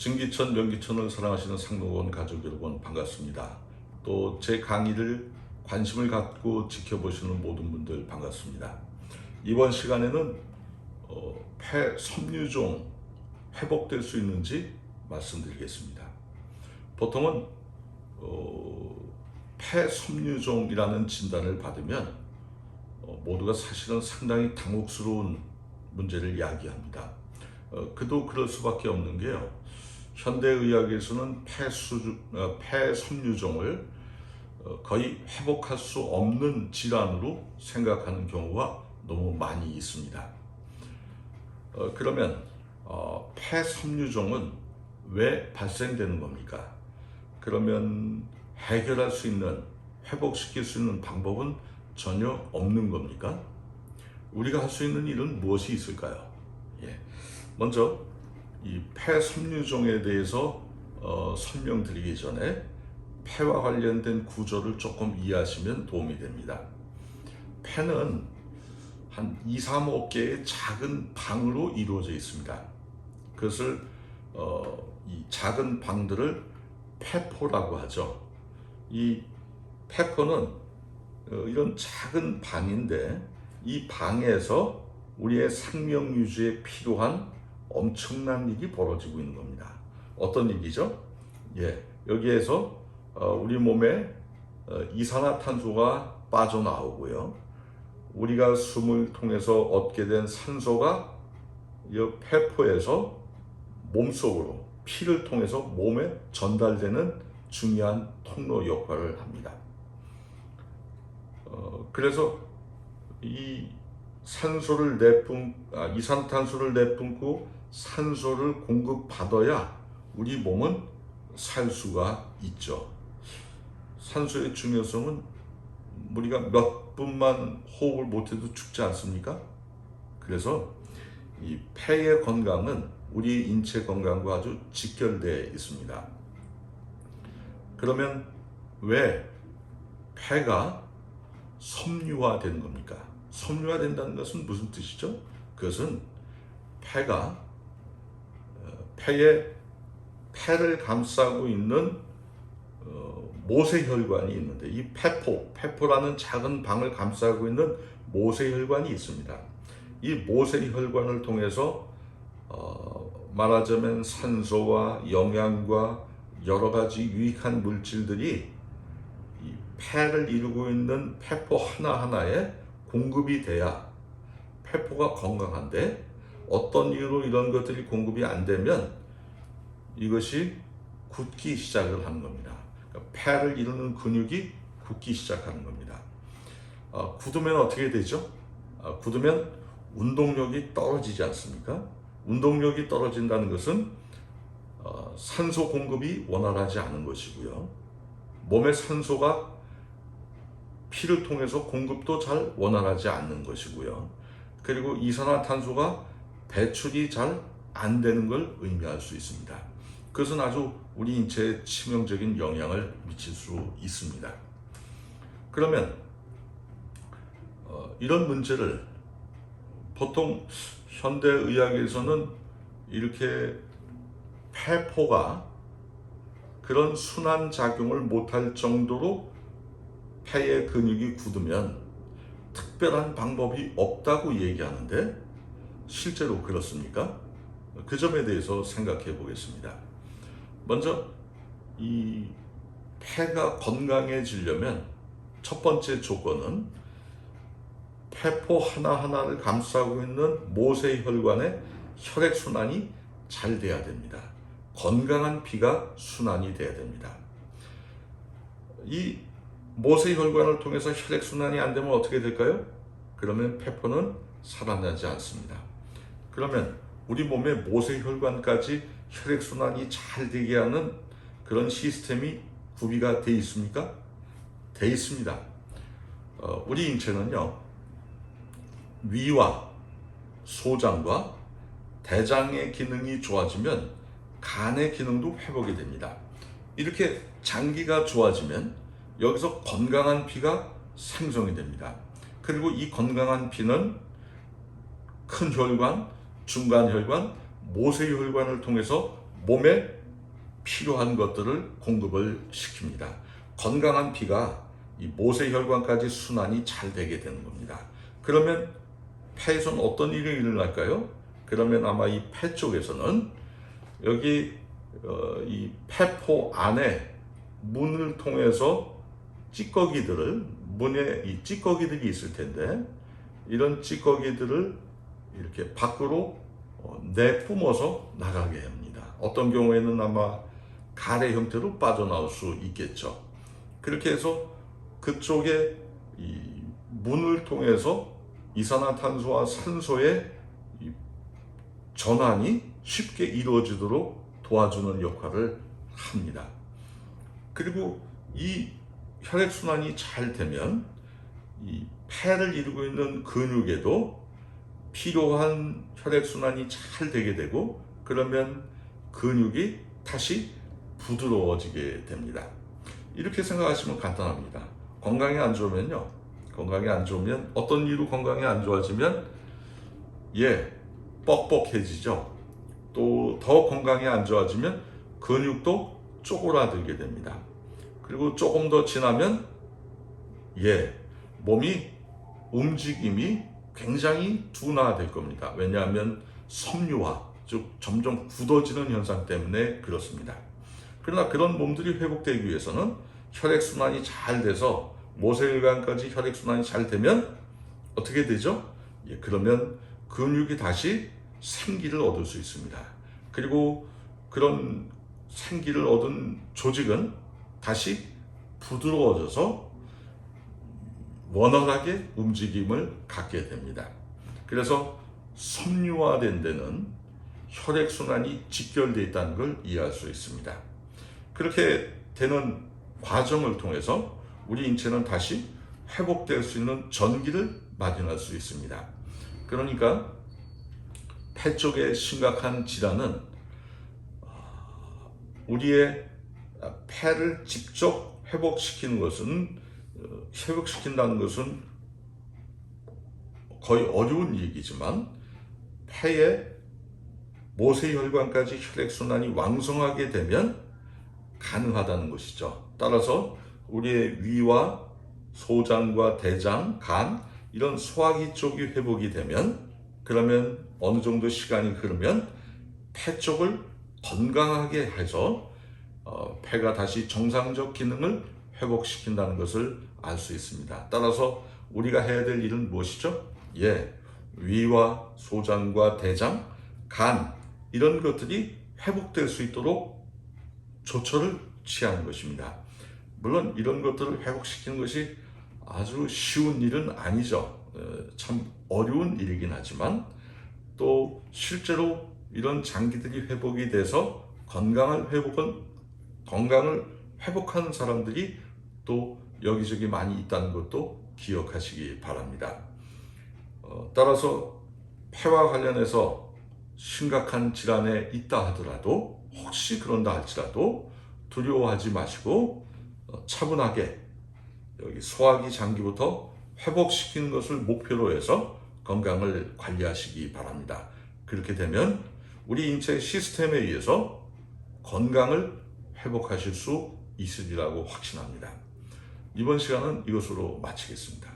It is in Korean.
증기천, 명기천을 사랑하시는 상록원 가족 여러분 반갑습니다. 또 제 강의를 관심을 갖고 지켜보시는 모든 분들 반갑습니다. 이번 시간에는 폐 섬유종 회복될 수 있는지 말씀드리겠습니다. 보통은 폐 섬유종이라는 진단을 받으면 모두가 사실은 상당히 당혹스러운 문제를 야기합니다. 그도 그럴 수밖에 없는 게요. 현대의학에서는 폐 섬유종을 거의 회복할 수 없는 질환으로 생각하는 경우가 너무 많이 있습니다. 그러면 폐 섬유종은 왜 발생되는 겁니까? 그러면 해결할 수 있는, 회복시킬 수 있는 방법은 전혀 없는 겁니까? 우리가 할 수 있는 일은 무엇이 있을까요? 먼저 이 폐 섬유종에 대해서 설명드리기 전에 폐와 관련된 구조를 조금 이해하시면 도움이 됩니다. 폐는 한 2, 3개의 작은 방으로 이루어져 있습니다. 그것을 이 작은 방들을 폐포라고 하죠. 이 폐포는 이런 작은 방인데 이 방에서 우리의 생명 유지에 필요한 엄청난 일이 벌어지고 있는 겁니다. 어떤 일이죠? 여기에서 우리 몸에 이산화탄소가 빠져나오고요. 우리가 숨을 통해서 얻게 된 산소가 이 폐포에서 몸속으로 피를 통해서 몸에 전달되는 중요한 통로 역할을 합니다. 그래서 이 이산화탄소를 내뿜고 산소를 공급받아야 우리 몸은 살 수가 있죠. 산소의 중요성은 우리가 몇 분만 호흡을 못해도 죽지 않습니까? 그래서 이 폐의 건강은 우리 인체 건강과 아주 직결되어 있습니다. 그러면 왜 폐가 섬유화된 겁니까? 섬유화된다는 것은 무슨 뜻이죠? 그것은 폐를 감싸고 있는 모세혈관이 있는데, 이 폐포라는 작은 방을 감싸고 있는 모세혈관이 있습니다. 이 모세혈관을 통해서 말하자면 산소와 영양과 여러 가지 유익한 물질들이 이 폐를 이루고 있는 폐포 하나하나에 공급이 돼야 폐포가 건강한데, 어떤 이유로 이런 것들이 공급이 안 되면 이것이 굳기 시작을 하는 겁니다. 그러니까 폐를 이루는 근육이 굳기 시작하는 겁니다. 굳으면 어떻게 되죠? 굳으면 운동력이 떨어지지 않습니까? 운동력이 떨어진다는 것은 산소 공급이 원활하지 않은 것이고요. 몸의 산소가 피를 통해서 공급도 잘 원활하지 않는 것이고요. 그리고 이산화탄소가 배출이 잘 안 되는 걸 의미할 수 있습니다. 그것은 아주 우리 인체에 치명적인 영향을 미칠 수 있습니다. 그러면 이런 문제를 보통 현대의학에서는 이렇게 폐포가 그런 순환 작용을 못할 정도로 폐의 근육이 굳으면 특별한 방법이 없다고 얘기하는데, 실제로 그렇습니까? 그 점에 대해서 생각해 보겠습니다. 먼저 이 폐가 건강해지려면 첫 번째 조건은 폐포 하나하나를 감싸고 있는 모세혈관의 혈액순환이 잘 돼야 됩니다. 건강한 피가 순환이 돼야 됩니다. 이 모세혈관을 통해서 혈액순환이 안 되면 어떻게 될까요? 그러면 폐포는 살아나지 않습니다. 그러면 우리 몸의 모세혈관까지 혈액순환이 잘 되게 하는 그런 시스템이 구비가 되어 있습니까? 되어 있습니다. 우리 인체는요, 위와 소장과 대장의 기능이 좋아지면 간의 기능도 회복이 됩니다. 이렇게 장기가 좋아지면 여기서 건강한 피가 생성이 됩니다. 그리고 이 건강한 피는 큰 혈관, 중간 혈관, 모세혈관을 통해서 몸에 필요한 것들을 공급을 시킵니다. 건강한 피가 이 모세혈관까지 순환이 잘 되게 되는 겁니다. 그러면 폐에서는 어떤 일이 일어날까요? 그러면 아마 이 폐 쪽에서는 여기 이 폐포 안에 문을 통해서 문에 이 찌꺼기들이 있을 텐데, 이런 찌꺼기들을 이렇게 밖으로 내뿜어서 나가게 합니다. 어떤 경우에는 아마 가래 형태로 빠져나올 수 있겠죠. 그렇게 해서 그쪽에 이 문을 통해서 이산화탄소와 산소의 이 전환이 쉽게 이루어지도록 도와주는 역할을 합니다. 그리고 이 혈액순환이 잘 되면 이 폐를 이루고 있는 근육에도 필요한 혈액순환이 잘 되게 되고, 그러면 근육이 다시 부드러워지게 됩니다. 이렇게 생각하시면 간단합니다. 건강이 안 좋으면 어떤 이유로 건강이 안 좋아지면 뻑뻑해지죠. 또 더 건강이 안 좋아지면 근육도 쪼그라들게 됩니다. 그리고 조금 더 지나면 몸이 움직임이 굉장히 둔화될 겁니다. 왜냐하면 섬유화, 즉 점점 굳어지는 현상 때문에 그렇습니다. 그러나 그런 몸들이 회복되기 위해서는 혈액순환이 잘 돼서 모세혈관까지 혈액순환이 잘 되면 어떻게 되죠? 그러면 근육이 다시 생기를 얻을 수 있습니다. 그리고 그런 생기를 얻은 조직은 다시 부드러워져서 원활하게 움직임을 갖게 됩니다. 그래서 섬유화된 데는 혈액순환이 직결되어 있다는 걸 이해할 수 있습니다. 그렇게 되는 과정을 통해서 우리 인체는 다시 회복될 수 있는 전기를 마련할 수 있습니다. 그러니까 폐 쪽의 심각한 질환은 우리의 폐를 직접 회복시킨다는 것은 거의 어려운 얘기지만, 폐에 모세혈관까지 혈액순환이 왕성하게 되면 가능하다는 것이죠. 따라서 우리의 위와 소장과 대장, 간, 이런 소화기 쪽이 회복이 되면, 그러면 어느 정도 시간이 흐르면 폐 쪽을 건강하게 해서 폐가 다시 정상적 기능을 회복시킨다는 것을 알 수 있습니다. 따라서 우리가 해야 될 일은 무엇이죠? 위와 소장과 대장, 간, 이런 것들이 회복될 수 있도록 조처를 취하는 것입니다. 물론 이런 것들을 회복시키는 것이 아주 쉬운 일은 아니죠. 참 어려운 일이긴 하지만, 또 실제로 이런 장기들이 회복이 돼서 건강을 회복하는 사람들이 또 여기저기 많이 있다는 것도 기억하시기 바랍니다. 따라서 폐와 관련해서 심각한 질환에 있다 하더라도, 혹시 그런다 할지라도 두려워하지 마시고 차분하게 여기 소화기 장기부터 회복시키는 것을 목표로 해서 건강을 관리하시기 바랍니다. 그렇게 되면 우리 인체 시스템에 의해서 건강을 회복하실 수 있으리라고 확신합니다. 이번 시간은 이것으로 마치겠습니다.